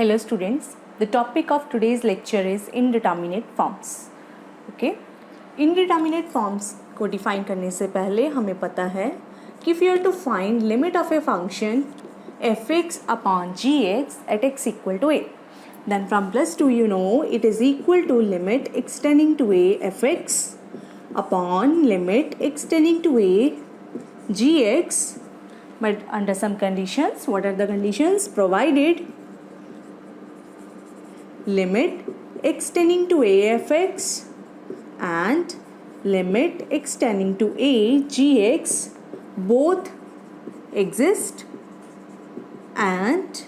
Hello students, the topic of today's lecture is indeterminate forms. Okay, indeterminate forms को define करने से पहले हमें पता है कि if you have to find limit of a function fx upon gx at x equal to a, then from plus 2 you know it is equal to limit extending to a fx upon limit extending to a gx, but under some conditions. What are the conditions? Provided limit extending to a fx and limit extending to a gx both exist, and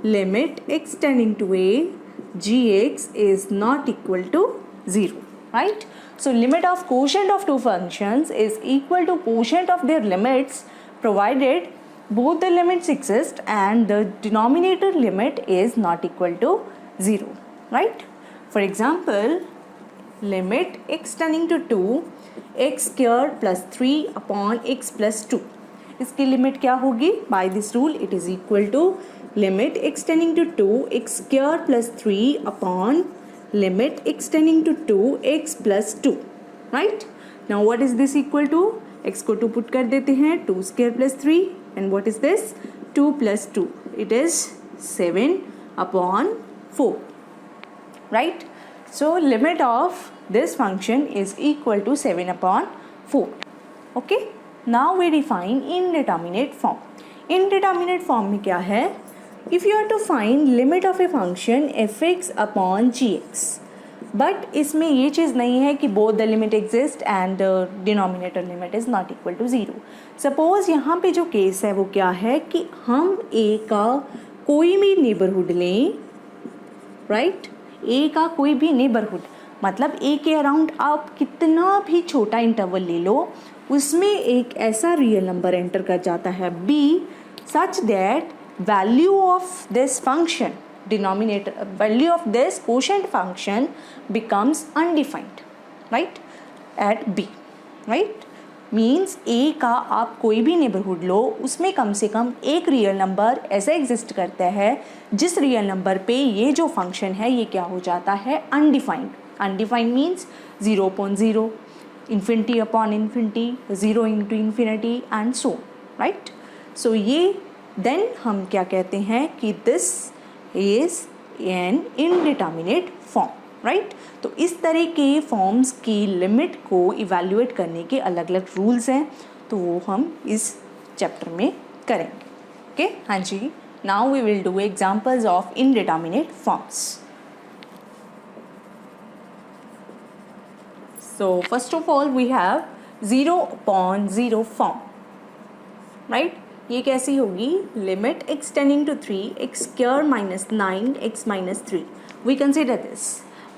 limit extending to a gx is not equal to 0, right? So limit of quotient of two functions is equal to quotient of their limits provided both the limits exist and the denominator limit is not equal to 0, right? For example, limit extending to 2 x squared plus 3 upon x plus 2. इसकी limit क्या होगी? By this rule it is equal to limit extending to 2 x squared plus 3 upon limit extending to 2 x plus 2, right? Now what is this equal to? x को 2 put कर देते हैं, 2 square plus 3, and what is this? 2 plus 2, it is 7 upon 4, right? So limit of this function is equal to 7 upon 4. Okay, now we define indeterminate form. Indeterminate form में क्या है? If you are to find limit of a function fx upon gx, but इसमें ये चीज़ नहीं है कि both the limit exist and denominator limit is not equal to 0. Suppose यहाँ पे जो केस है वो क्या है कि हम a का कोई भी नेबरहुड लें, राइट? ए का कोई भी नेबरहुड, मतलब ए के अराउंड आप कितना भी छोटा इंटरवल ले लो, उसमें एक ऐसा रियल नंबर एंटर कर जाता है B, such that value of this function, denominator value of this quotient function becomes undefined, right, at B, right? Means A का आप कोई भी नेबरहुड लो, उसमें कम से कम एक रियल नंबर ऐसा एग्जिस्ट करता है जिस रियल नंबर पे ये जो फंक्शन है ये क्या हो जाता है? Undefined. Undefined means 0/0, infinity upon infinity, 0 into infinity and so, right? So ये देन हम क्या कहते हैं कि this is an indeterminate form, right? तो इस तरह के फॉर्म्स की लिमिट को इवैल्यूएट करने के अलग अलग रूल्स हैं, तो वो हम इस चैप्टर में करेंगे. ओके, हाँ जी. Now we will do examples of indeterminate forms. So first of all we have 0/0 form, right? ये कैसी होगी? Limit extending to 3 x squared minus 9 x minus 3. We consider this.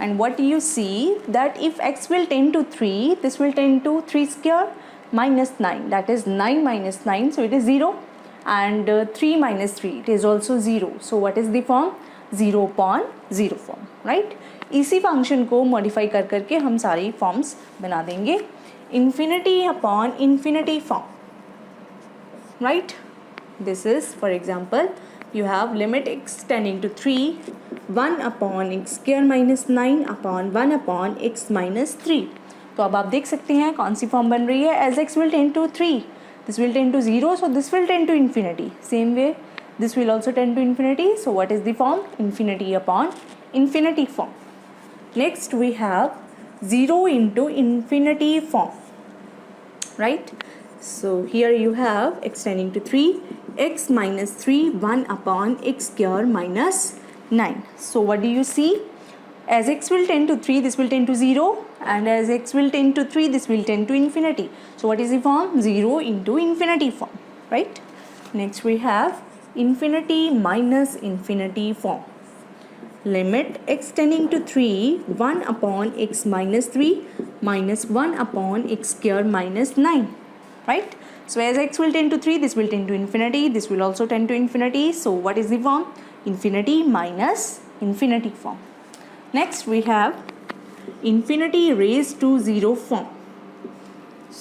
And what do you see? That if x will tend to 3, this will tend to 3 square minus 9. That is 9 minus 9, so it is 0. And 3 minus 3, it is also 0. So what is the form? 0/0 form, right? इसी function को modify कर करके हम सारी forms बना देंगे. Infinity upon infinity form, right? This is, for example, you have limit extending to 3 1 upon x square minus 9 upon 1 upon x minus 3. तो अब आप देख सकते हैं कौन सी फॉर्म बन रही है. as x will tend to 3, this will tend to 0, so this will tend to infinity. Same way this will also tend to infinity. So what is the form? Infinity upon infinity form. Next we have 0 into infinity form, right? So here you have extending to 3 x minus 3 1 upon x square minus 9. So what do you see? As x will tend to 3, this will tend to 0, and as x will tend to 3, this will tend to infinity. So what is the form? 0 into infinity form, right? Next we have infinity minus infinity form. Limit extending to 3 1 upon x minus 3 minus 1 upon x square minus 9, right? So as x will tend to 3, this will tend to infinity, this will also tend to infinity. So what is the form? Infinity minus infinity form. Next we have infinity raised to 0 form.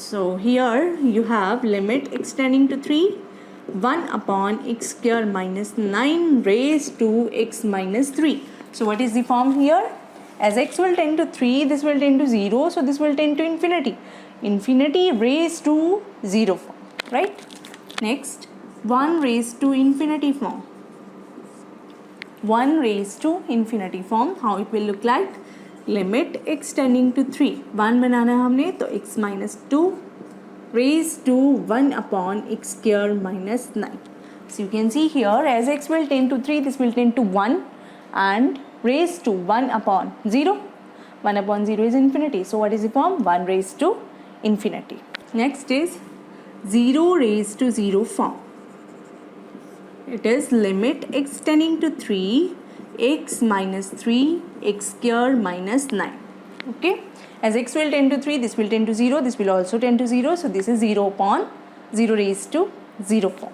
So here you have limit extending to 3 1 upon x square minus 9 raised to x minus 3. So what is the form here? As x will tend to 3, this will tend to 0, so this will tend to infinity. Infinity raised to 0 form, right? Next, 1 raised to infinity form. 1 raised to infinity form, how it will look like? Limit x tending to 3. 1 बनाना है हमने, तो x minus 2 raised to 1 upon x square minus 9. So you can see here, as x will tend to 3, this will tend to 1 and raised to 1 upon 0. 1 upon 0 is infinity. So what is the form? 1 raised to infinity. Next is 0 raised to 0 form. It is limit x tending to 3, x minus 3, x square minus 9. Okay. As x will tend to 3, this will tend to 0, this will also tend to 0. So this is 0 upon 0 raised to 0 form.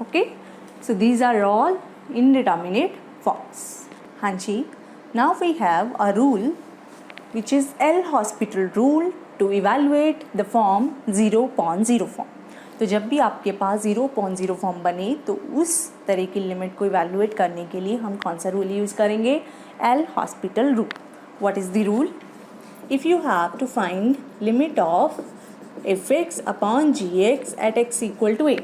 Okay. So these are all indeterminate forms. Hanji. Now we have a rule which is L-Hospital rule to evaluate the form 0 upon 0 form. तो जब भी आपके पास 0 upon 0 form बने तो उस तरह की limit को इवैल्यूएट करने के लिए हम कौन सा रूल यूज़ करेंगे? L-Hospital rule. What is the rule? If you have to find limit of fx upon gx at x equal to a,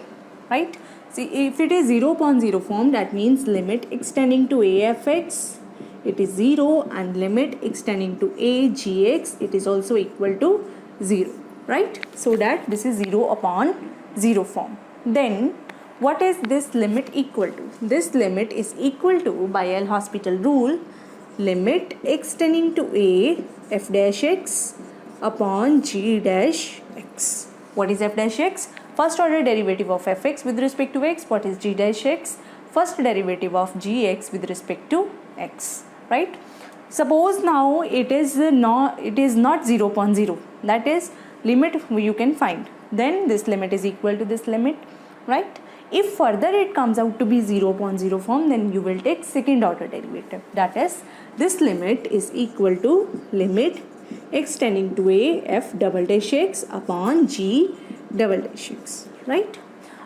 right? See, if it is 0 upon 0 form, that means limit extending to a fx, it is 0, and limit extending to a gx, it is also equal to 0, right? So that this is 0 upon 0 form. Then what is this limit equal to? This limit is equal to, by L-Hospital rule, limit x tending to a f dash x upon g dash x. What is f dash x? First order derivative of fx with respect to x. What is g dash x? First derivative of gx with respect to x, right? Suppose now it is not 0 upon 0. That is limit you can find. Then this limit is equal to this limit, right? If further it comes out to be 0 upon 0 form, then you will take second order derivative. That is, this limit is equal to limit x tending to a f double dash x upon g double dash x, right?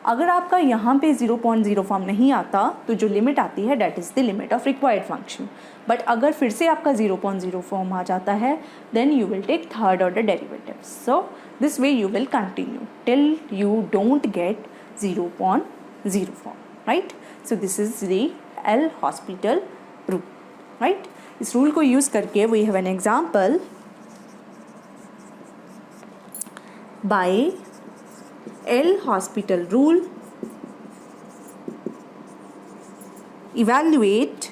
अगर आपका यहाँ पे 0.0 form नहीं आता तो जो limit आती है that is the limit of required function. But अगर फिर से आपका 0.0 फॉर्म आ जाता है then you will take third order derivative. So this way you will continue till you don't get 0.0 form, right? So this is the L-Hospital rule, right? इस rule को use करके we have an example. By L-Hospital rule, evaluate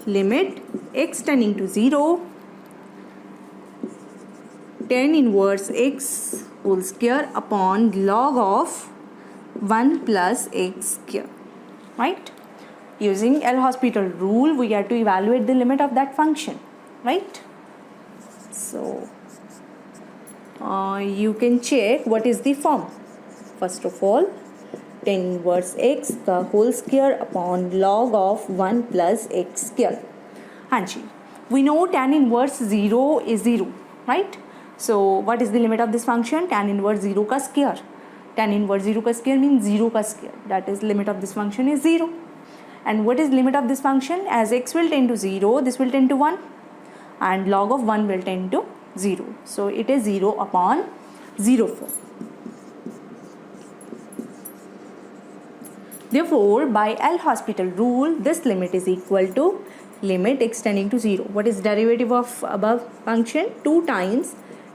limit x tending to 0 tan inverse x whole square upon log of 1 plus x square, right? Using L-Hospital rule, we have to evaluate the limit of that function, right? So you can check what is the form. First of all, tan inverse x का whole square upon log of 1 plus x square. हाँ जी, we know tan inverse 0 is 0, right? So what is the limit of this function? Tan inverse 0 का square. Tan inverse 0 का square means 0 का square. That is, limit of this function is 0. And what is limit of this function? As x will tend to 0, this will tend to 1, and log of 1 will tend to 0. So it is 0 upon 0 form. Therefore, by L-Hospital rule, this limit is equal to limit x tending to 0. What is derivative of above function? 2 times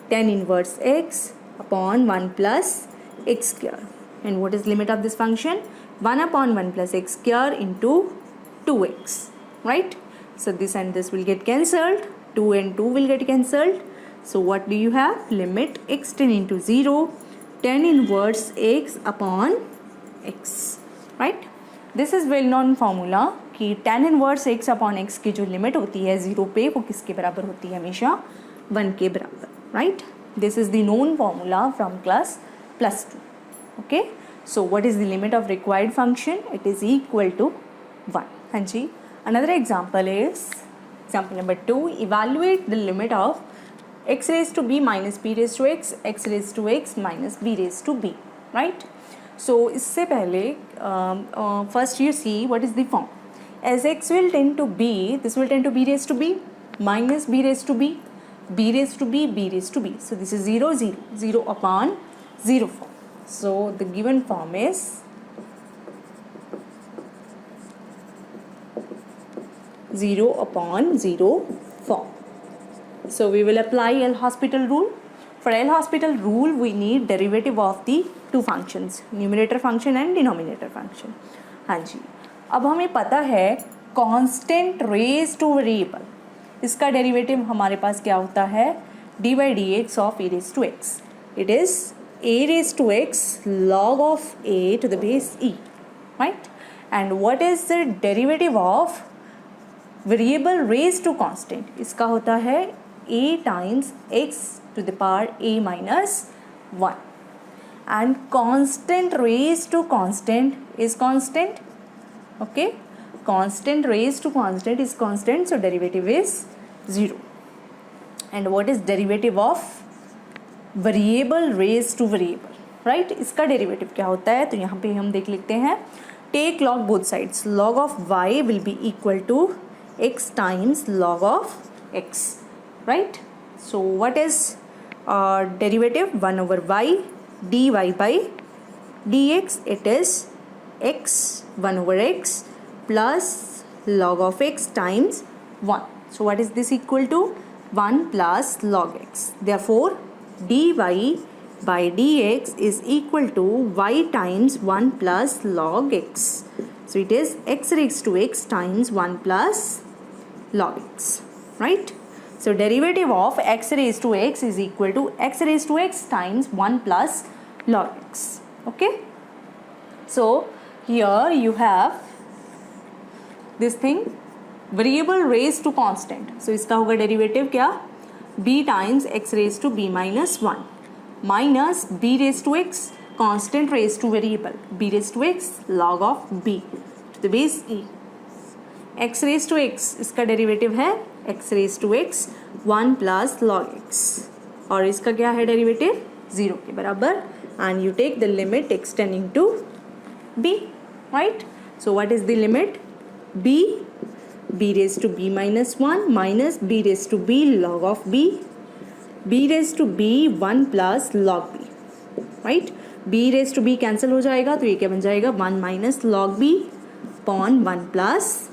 tan inverse x upon 1 plus x square. And what is limit of this function? 1 upon 1 plus x square into 2x, right? So this and this will get cancelled. 2 and 2 will get cancelled. So what do you have? Limit x tending to 0 tan inverse x upon x, right? This is well known formula कि tan inverse x upon x की जो limit होती है 0 पे वो किसके बराबर होती है? हमेशा 1 के बराबर, right? This is the known formula from class +2. Okay, so what is the limit of required function? It is equal to 1. हाँ जी. Another example is example number 2. Evaluate the limit of x raised to b minus b raised to x, x raised to x minus b raised to b. Right. So इससे पहले first you see what is the form. As x will tend to b, this will tend to b raised to b minus b raised to b, b raised to b, b raised to b. So this is 0, 0, 0 upon 0 form. So the given form is 0 upon 0 form. So we will apply L'Hospital rule. For L'Hospital rule, we need derivative of the two functions, numerator function and denominator function. हाँ जी. अब हमें पता है constant raise to variable, इसका derivative हमारे पास क्या होता है, D by D X of A raise to X. It is A raise to X log of A to the base E, right. And what is the derivative of variable raise to constant, इसका होता है A times X to the power A minus 1. And constant raise to constant is constant. Okay, constant raised to constant is constant, so derivative is 0. And what is derivative of variable raised to variable, right? इसका derivative क्या होता है, तो यहाँ पे हम देख लेते हैं. Take log both sides. Log of y will be equal to x times log of x, right? So what is derivative? 1 over y dy by dx. It is x 1 over x plus log of x times 1. So what is this equal to? 1 plus log x. Therefore dy by dx is equal to y times 1 plus log x. So it is x raised to x times 1 plus log x, right? So derivative of x raised to x is equal to x raised to x times 1 plus log x. Okay, so here you have this thing, variable raised to constant. So इसका होगा derivative क्या, b times x raised to b minus 1 minus b raised to x constant raised to variable b raised to x log of b to the base e. x raised to x इसका derivative है x raised to x 1 plus log x, और इसका क्या है derivative 0 के बराबर. And you take the limit extending to b, right? So what is the limit? b raised to b minus 1 minus b raised to b log of b raised to b 1 plus log b, right? b raised to b cancel हो जाएगा, तो ये क्या बन जाएगा, 1 minus log b upon 1 plus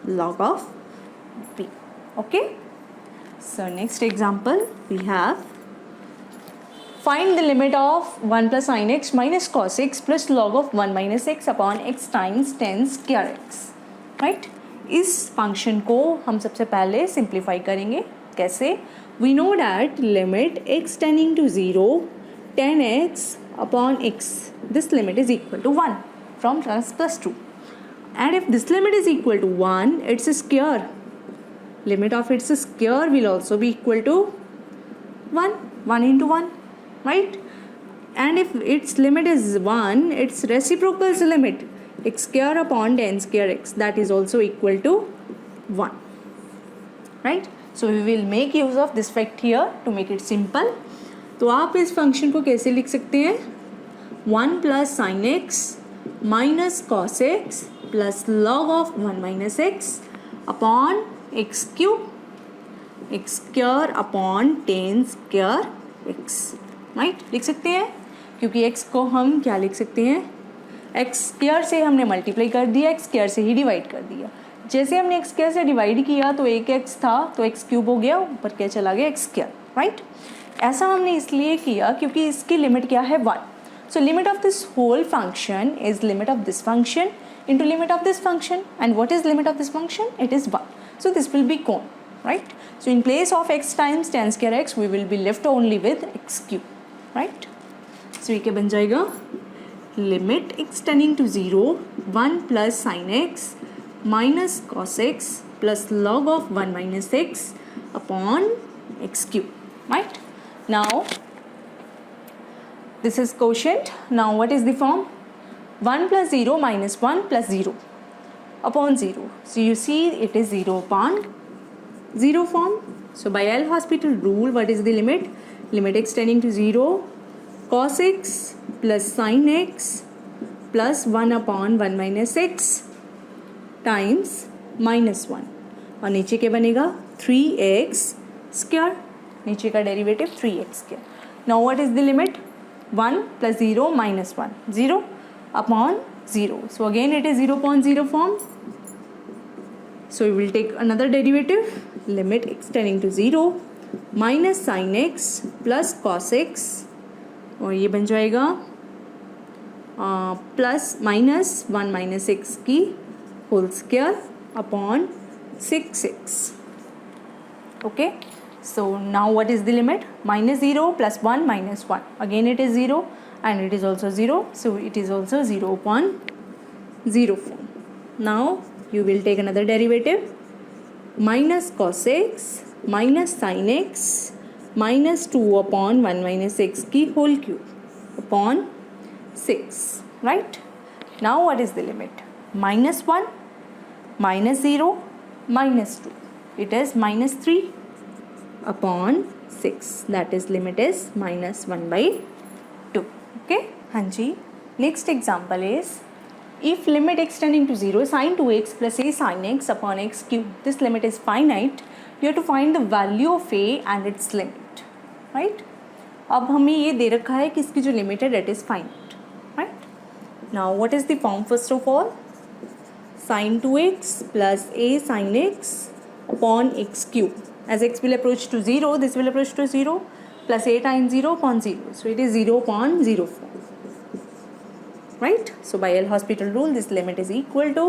log of b. Okay, so next example we have, find the limit of 1 plus sin x minus cos x plus log of 1 minus x upon x times tan square x, right? इस function को हम सबसे पहले simplify करेंगे. कैसे? We know that limit x tending to 0 tan x upon x, this limit is equal to 1 from trans plus 2, and if this limit is equal to 1, its square, limit of its square will also be equal to 1 into 1, right? And if its limit is 1, its reciprocal limit x square upon tan square x, that is also equal to 1, right? So we will make use of this fact here to make it simple. तो आप इस function को कैसे लिख सकते हैं, 1 plus sin x minus cos x plus log of 1 minus x upon x cube, x square upon tan square x, right? लिख सकते हैं, क्योंकि x को हम क्या लिख सकते हैं, एक्स स्क्वायर से हमने मल्टीप्लाई कर दिया, एक्स स्क्वायर से ही डिवाइड कर दिया. जैसे हमने एक्स स्क्वायर से डिवाइड किया तो एक एक्स था तो एक्स क्यूब हो गया, ऊपर क्या चला गया एक्स स्क्वायर, राइट? ऐसा हमने इसलिए किया क्योंकि इसकी लिमिट क्या है 1. So limit of this whole function is limit of this function into limit of this function, and what is limit of this function, it is 1. So this will be con, right? So in place of X times tan square x we will be left only with X cube, right? So ये क्या बन जाएगा, limit x tending to 0 1 plus sin x minus cos x plus log of 1 minus x upon x cube, right? Now this is quotient. Now what is the form? 1 plus 0 minus 1 plus 0 upon 0. So you see it is 0 upon 0 form. So by L'Hospital rule, what is the limit? Limit x tending to 0 cos x plus sin x plus 1 upon 1 minus x times -1 और नीचे क्या बनेगा 3x square, नीचे का derivative 3x square. Now what is the limit 1 plus 0 minus 1 0 upon 0. So again it is 0.0 form. So we will take another derivative, limit x tending to 0 minus sin x plus cos x और ये बन जाएगा plus minus 1 minus x की whole square upon 6x. Okay, so now what is the limit minus 0 plus 1 minus 1, again it is 0 and it is also 0, so it is also 0 upon 0 form. Now you will take another derivative, minus cos x minus sin x minus 2 upon 1 minus x की whole cube upon 6, right? Now what is the limit minus 1 minus 0 minus 2, it is minus 3 upon 6, that is limit is minus 1 by 2. Okay, हाँ जी. Next example is if limit x tending to 0 sin 2x plus a sin x upon x cube, this limit is finite, you have to find the value of a and its limit, right? अब हमें ये दे रखा है कि इसकी जो limit है that is finite, right? Now what is the form first of all, sin 2x plus a sin x upon x cube. As x will approach to 0, this will approach to 0 plus a times 0 upon 0. So it is 0 upon 0 form, right? So by L'Hospital rule, this limit is equal to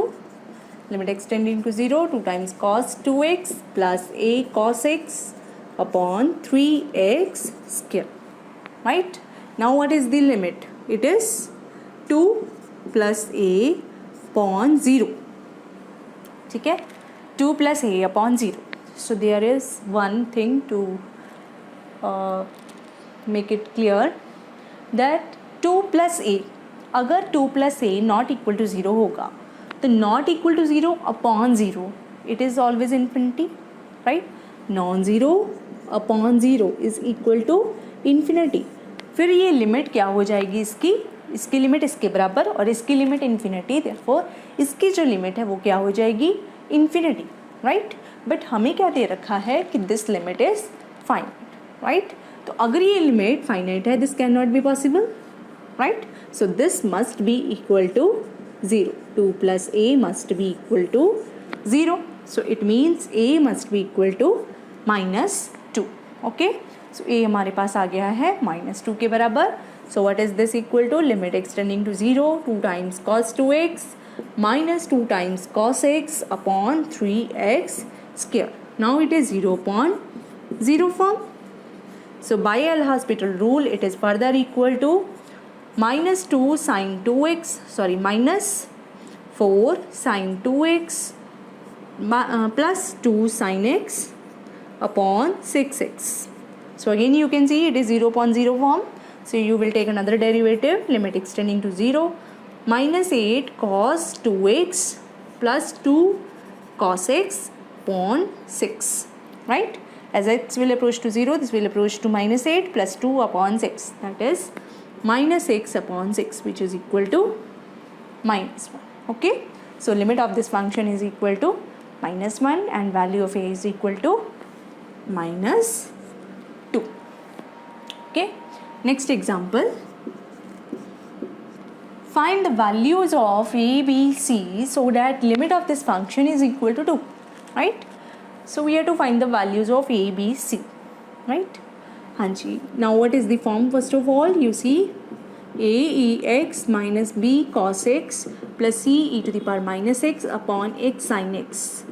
limit x tending to 0 2 times cos 2x plus a cos x upon 3x square, right? Now what is the limit? It is 2 plus a upon 0. ठीक है, 2 plus a upon 0. So there is one thing to make it clear that 2 plus a, अगर 2 plus a not equal to 0 होगा तो not equal to 0 upon 0 it is always infinity, right? Non-zero upon 0 is equal to infinity. फिर ये limit क्या हो जाएगी इसकी limit इसके बराबर और इसकी लिमिट इन्फिनिटी, देयरफॉर इसकी जो लिमिट है वो क्या हो जाएगी इन्फिनिटी, राइट? बट हमें क्या दे रखा है कि this limit is finite, right? तो अगर ये लिमिट फाइनाइट है this can not be possible, right? So this must be equal to 0. 2 plus a must be equal to 0. So it means a must be equal to -2. Okay, so a हमारे पास आ गया है -2 के बराबर. So what is this equal to? Limit x tending to 0 2 times cos 2x minus 2 times cos x upon 3x square. Now it is 0 upon 0 form. So by L'Hospital rule it is further equal to minus 2 sin 2x, sorry, minus 4 sin 2x plus 2 sin x upon 6x. So again you can see it is 0 upon 0 form. So you will take another derivative, limit x tending to 0 minus 8 cos 2x plus 2 cos x upon 6, right? As x will approach to 0, this will approach to minus 8 plus 2 upon 6, that is minus x upon 6, which is equal to minus 1. Okay, so limit of this function is equal to minus 1 and value of a is equal to minus 2. Okay, next example, find the values of a, b, c so that limit of this function is equal to 2, right? So we have to find the values of a, b, c, right? हाँ जी. Now what is the form first of all? You see a e x minus b cos x plus c e to the power minus x upon x sin x.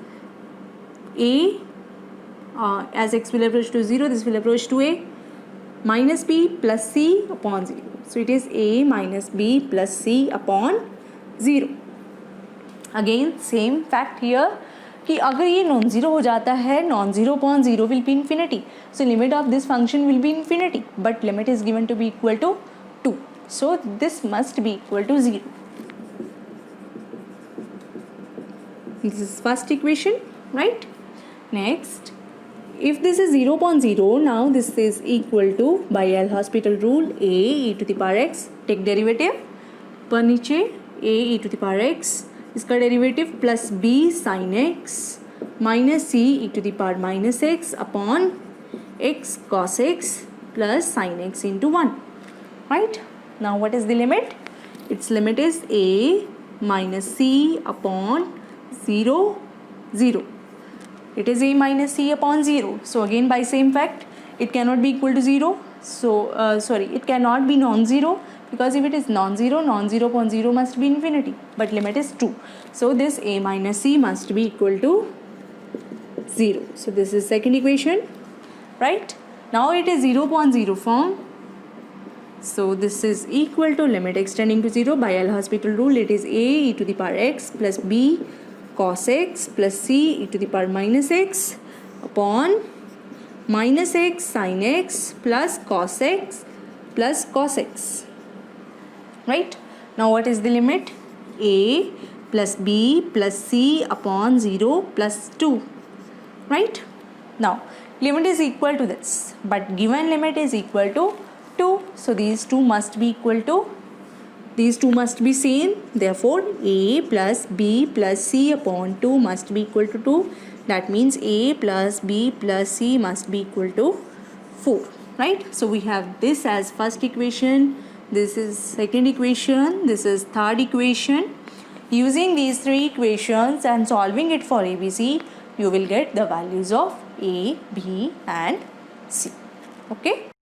A as x will approach to 0, this will approach to a minus b plus c upon 0. So it is a minus b plus c upon 0. Again same fact here कि अगर ये non zero हो जाता है, non zero upon zero will be infinity, so limit of this function will be infinity, but limit is given to be equal to 2, so this must be equal to 0. This is first equation, right? Next if this is 0.0, now this is equal to, by L'Hospital rule, a e to the power x, take derivative, पर नीचे a e to the power x, इसका derivative plus b sin x minus c e to the power minus x upon x cos x plus sin x into 1. Right? Now what is the limit? Its limit is a minus c upon 0, 0. It is a minus c upon 0. So again by same fact, it cannot be equal to 0. So it cannot be non-zero, because if it is non-zero, non-zero upon 0 must be infinity, but limit is 2. So this a minus c must be equal to 0. So this is second equation, right? Now it is 0.0 form. So this is equal to limit extending to 0 by L'Hospital rule. It is a e to the power x plus b cos x plus c e to the power minus x upon minus x sin x plus cos x plus cos x. Right? Now what is the limit? A plus b plus c upon 0 plus 2. Right? Now limit is equal to this, but given limit is equal to 2. So these two must be equal to, these two must be same. Therefore a plus b plus c upon 2 must be equal to 2. That means a plus b plus c must be equal to 4. Right? So we have this as first equation, this is second equation, this is third equation. Using these three equations and solving it for ABC, you will get the values of a, b and c. Okay.